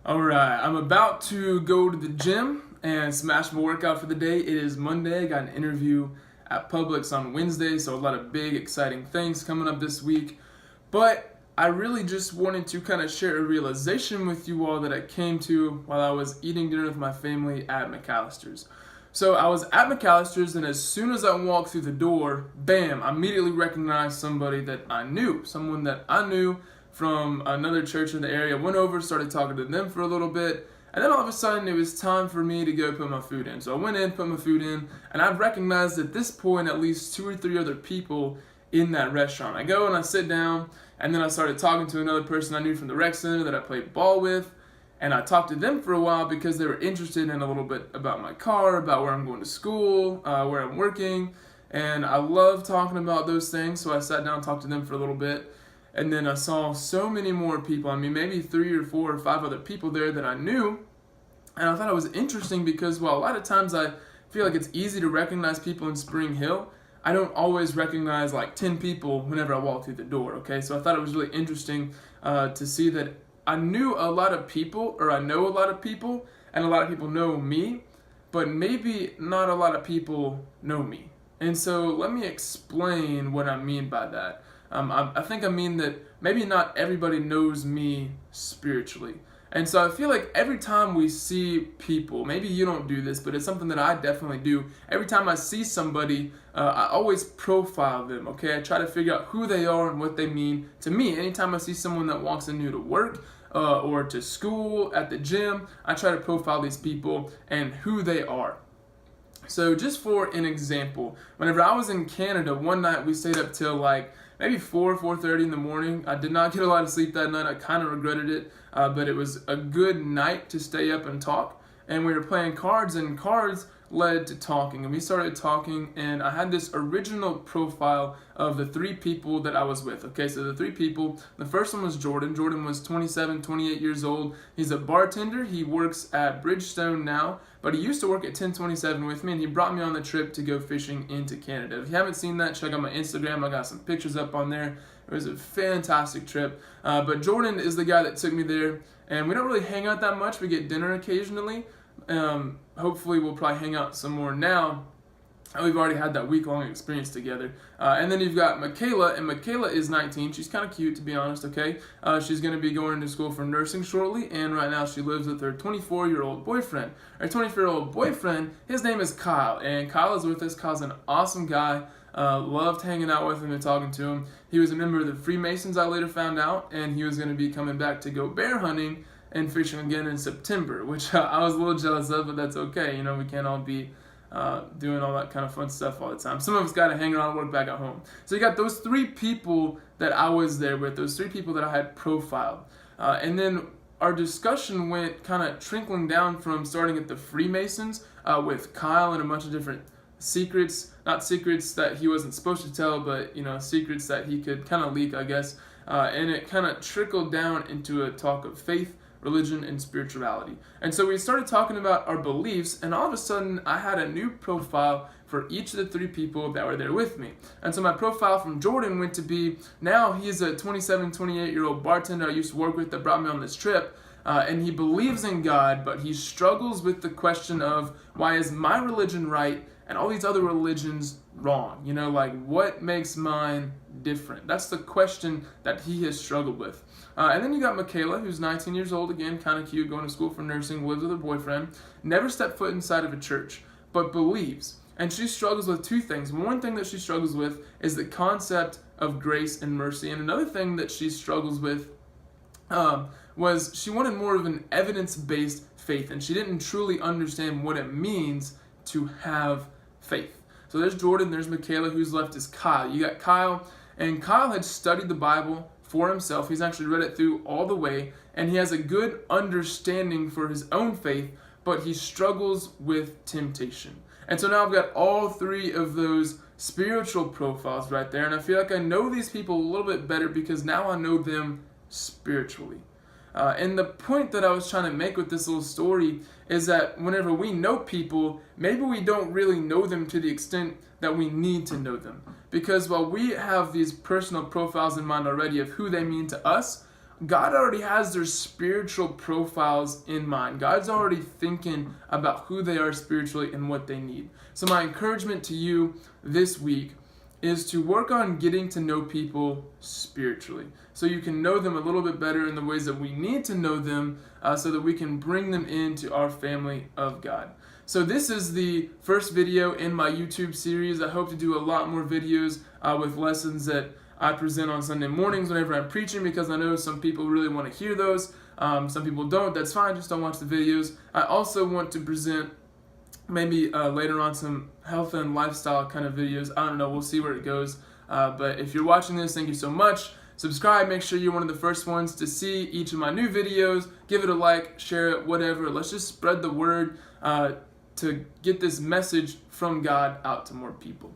Alright, I'm about to go to the gym and smash my workout for the day. It is Monday. I got an interview at Publix on Wednesday, so a lot of big, exciting things coming up this week. But I really just wanted to kind of share a realization with you all that I came to while I was eating dinner with my family at McAllister's. So I was at McAllister's, and as soon as I walked through the door, bam, I immediately recognized somebody that I knew, someone that I knew from another church in the area. Went over, started talking to them for a little bit, and then all of a sudden it was time for me to go put my food in. So I went in, put my food in, and I recognized at this point at least 2 or 3 other people in that restaurant. I go and I sit down, and then I started talking to another person I knew from the rec center that I played ball with, and I talked to them for a while because they were interested in a little bit about my car, about where I'm going to school, where I'm working, and I love talking about those things, so I sat down and talked to them for a little bit. And then I saw so many more people. I mean, maybe 3 or 4 or 5 other people there that I knew. And I thought it was interesting because while a lot of times I feel like it's easy to recognize people in Spring Hill, I don't always recognize like 10 people whenever I walk through the door, okay? So I thought it was really interesting to see that I knew a lot of people, or I know a lot of people, and a lot of people know me, but maybe not a lot of people know me. And so let me explain what I mean by that. I think I mean that maybe not everybody knows me spiritually. And so I feel like every time we see people, maybe you don't do this, but it's something that I definitely do. Every time I see somebody, I always profile them, okay? I try to figure out who they are and what they mean to me. Anytime I see someone that walks in new to work or to school, at the gym, I try to profile these people and who they are. So just for an example, whenever I was in Canada, one night we stayed up till like maybe 4:30 in the morning. I did not get a lot of sleep that night. I kind of regretted it, but it was a good night to stay up and talk. And we were playing cards, and cards led to talking. And we started talking, and I had this original profile of the 3 people that I was with. Okay, so the 3 people, the first one was Jordan. Jordan was 27, 28 years old. He's a bartender. He works at Bridgestone now, but he used to work at 1027 with me, and he brought me on the trip to go fishing into Canada. If you haven't seen that, check out my Instagram. I got some pictures up on there. It was a fantastic trip. But Jordan is the guy that took me there, and we don't really hang out that much. We get dinner occasionally. Hopefully we'll probably hang out some more now. We've already had that week-long experience together. And then you've got Michaela, and Michaela is 19. She's kind of cute, to be honest, okay? She's going to be going to school for nursing shortly, and right now she lives with her 24-year-old boyfriend. Her 24-year-old boyfriend, his name is Kyle, and Kyle is with us. Kyle's an awesome guy. Loved hanging out with him and talking to him. He was a member of the Freemasons, I later found out, and he was going to be coming back to go bear hunting and fishing again in September, which I was a little jealous of, but that's okay. You know, we can't all be doing all that kind of fun stuff all the time. Some of us got to hang around and work back at home. So you got those 3 people that I was there with, those 3 people that I had profiled. And then our discussion went kind of trickling down from starting at the Freemasons with Kyle and a bunch of different secrets, not secrets that he wasn't supposed to tell, but, you know, secrets that he could kind of leak, I guess. And it kind of trickled down into a talk of faith, religion, and spirituality. And so we started talking about our beliefs, and all of a sudden I had a new profile for each of the 3 people that were there with me. And so my profile from Jordan went to be, now he's a 27, 28-year-old bartender I used to work with that brought me on this trip, and he believes in God, but he struggles with the question of, why is my religion right and all these other religions wrong? You know, like, what makes mine different? That's the question that he has struggled with. And then you got Michaela, who's 19 years old, again, kind of cute, going to school for nursing, lives with her boyfriend, never stepped foot inside of a church, but believes. And she struggles with 2 things. One thing that she struggles with is the concept of grace and mercy. And another thing that she struggles with was she wanted more of an evidence-based faith, and she didn't truly understand what it means to have faith. So there's Jordan, there's Michaela, who's left is Kyle. You got Kyle, and Kyle had studied the Bible for himself. He's actually read it through all the way, and he has a good understanding for his own faith, but he struggles with temptation. And so now I've got all 3 of those spiritual profiles right there, and I feel like I know these people a little bit better because now I know them spiritually. And the point that I was trying to make with this little story is that whenever we know people, maybe we don't really know them to the extent that we need to know them. Because while we have these personal profiles in mind already of who they mean to us, God already has their spiritual profiles in mind. God's already thinking about who they are spiritually and what they need. So my encouragement to you this week is to work on getting to know people spiritually, so you can know them a little bit better in the ways that we need to know them, so that we can bring them into our family of God. So this is the first video in my YouTube series. I hope to do a lot more videos with lessons that I present on Sunday mornings whenever I'm preaching, because I know some people really want to hear those. Some people don't. That's fine. Just don't watch the videos. I also want to present maybe later on some health and lifestyle kind of videos. I don't know. We'll see where it goes. But if you're watching this, thank you so much. Subscribe. Make sure you're one of the first ones to see each of my new videos. Give it a like, share it, whatever. Let's just spread the word to get this message from God out to more people.